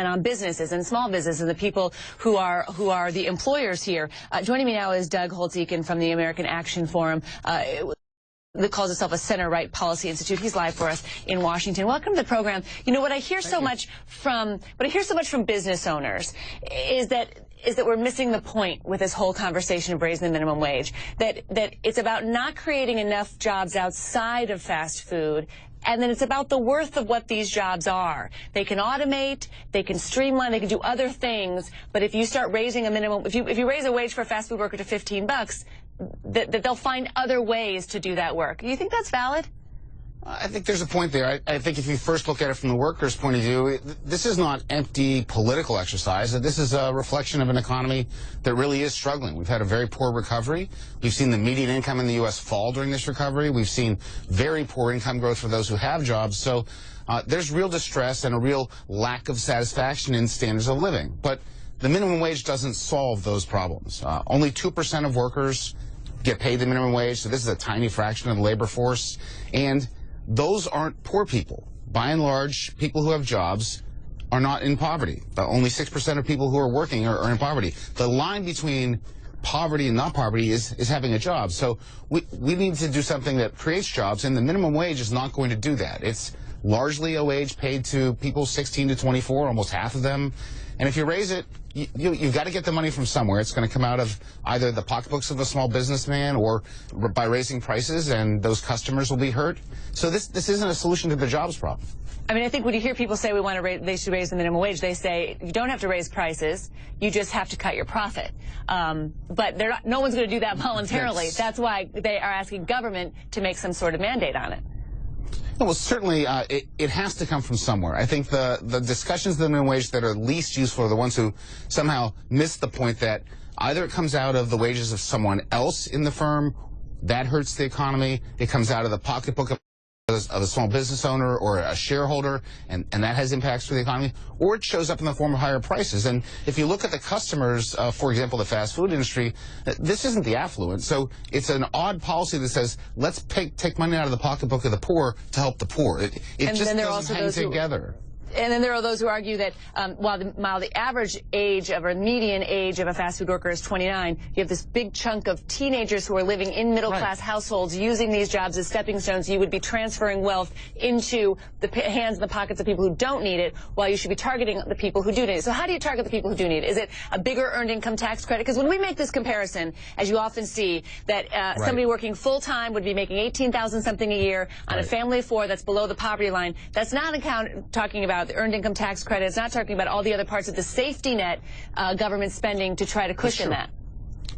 on businesses and small businesses and the people who are the employers here. Joining me now is Doug Holtz-Eakin from the American Action Forum. That calls itself a center-right policy institute. He's live for us in Washington. Welcome to the program. You know what I hear so much from business owners is that we're missing the point with this whole conversation of raising the minimum wage. That it's about not creating enough jobs outside of fast food, and then it's about the worth of what these jobs are. They can automate, they can streamline, they can do other things, but if you start raising a minimum, if you raise a wage for a fast food worker to $15, that they'll find other ways to do that work. Do you think that's valid? I think there's a point there. I think if you first look at it from the workers' point of view, this is not empty political exercise. This is a reflection of an economy that really is struggling. We've had a very poor recovery. We've seen the median income in the U.S. fall during this recovery. We've seen very poor income growth for those who have jobs. So there's real distress and a real lack of satisfaction in standards of living. But the minimum wage doesn't solve those problems. Only 2% of workers get paid the minimum wage, so this is a tiny fraction of the labor force. And those aren't poor people. By and large, people who have jobs are not in poverty. Only 6% of people who are working are in poverty. The line between poverty and not poverty is having a job. So we need to do something that creates jobs, and the minimum wage is not going to do that. It's largely a wage paid to people 16 to 24, almost half of them. And if you raise it, you've got to get the money from somewhere. It's going to come out of either the pocketbooks of a small businessman or by raising prices, and those customers will be hurt. So this isn't a solution to the jobs problem. I mean, I think when you hear people say they should raise the minimum wage, they say you don't have to raise prices, you just have to cut your profit. But no one's going to do that voluntarily. That's why they are asking government to make some sort of mandate on it. Well, certainly it has to come from somewhere. I think the discussions of the minimum wage that are least useful are the ones who somehow miss the point that either it comes out of the wages of someone else in the firm, that hurts the economy, it comes out of the pocketbook of a small business owner or a shareholder, and that has impacts for the economy, or it shows up in the form of higher prices. And if you look at the customers, for example, the fast food industry, this isn't the affluent. So it's an odd policy that says, let's take money out of the pocketbook of the poor to help the poor. It just doesn't hang together. And then there are those who argue that while the average age or median age of a fast food worker is 29, you have this big chunk of teenagers who are living in middle-class households using these jobs as stepping stones. You would be transferring wealth into the hands and the pockets of people who don't need it, while you should be targeting the people who do need it. So how do you target the people who do need it? Is it a bigger earned income tax credit? Because when we make this comparison, as you often see, that somebody working full-time would be making $18,000 something a year on a family of four that's below the poverty line. That's not talking about the earned income tax credit. It's not talking about all the other parts of the safety net government spending to try to cushion that.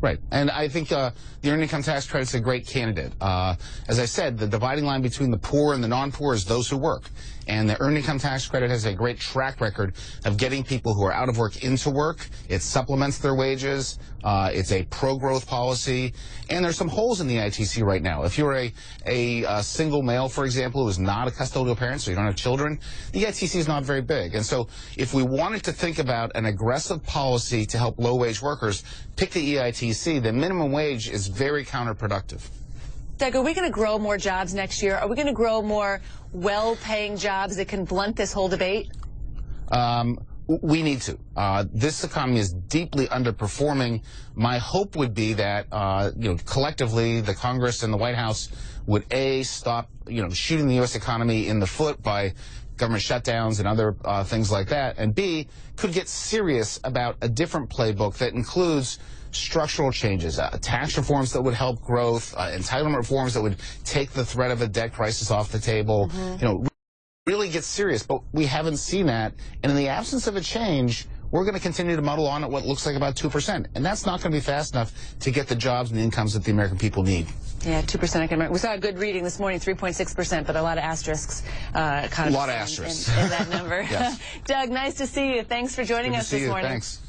Right. And I think the earned income tax credit is a great candidate. As I said, the dividing line between the poor and the non-poor is those who work. And the earned income tax credit has a great track record of getting people who are out of work into work. It supplements their wages. It's a pro-growth policy. And there's some holes in the ITC right now. If you're a single male, for example, who is not a custodial parent, so you don't have children, the ITC is not very big. And so if we wanted to think about an aggressive policy to help low-wage workers pick the EITC, the minimum wage is very counterproductive. Doug, are we going to grow more jobs next year? Are we going to grow more well-paying jobs that can blunt this whole debate? We need to. This economy is deeply underperforming. My hope would be that, collectively, the Congress and the White House would, A, stop, shooting the U.S. economy in the foot by government shutdowns and other things like that, and B, could get serious about a different playbook that includes structural changes, tax reforms that would help growth, entitlement reforms that would take the threat of a debt crisis off the table, really get serious. But we haven't seen that, and in the absence of a change, we're going to continue to muddle on at what looks like about 2%. And that's not going to be fast enough to get the jobs and the incomes that the American people need. Yeah, 2%. I can remember. We saw a good reading this morning, 3.6%, but a lot of asterisks. A lot of asterisks. In that number. Yes. Doug, nice to see you. Thanks for joining us this morning. Thanks.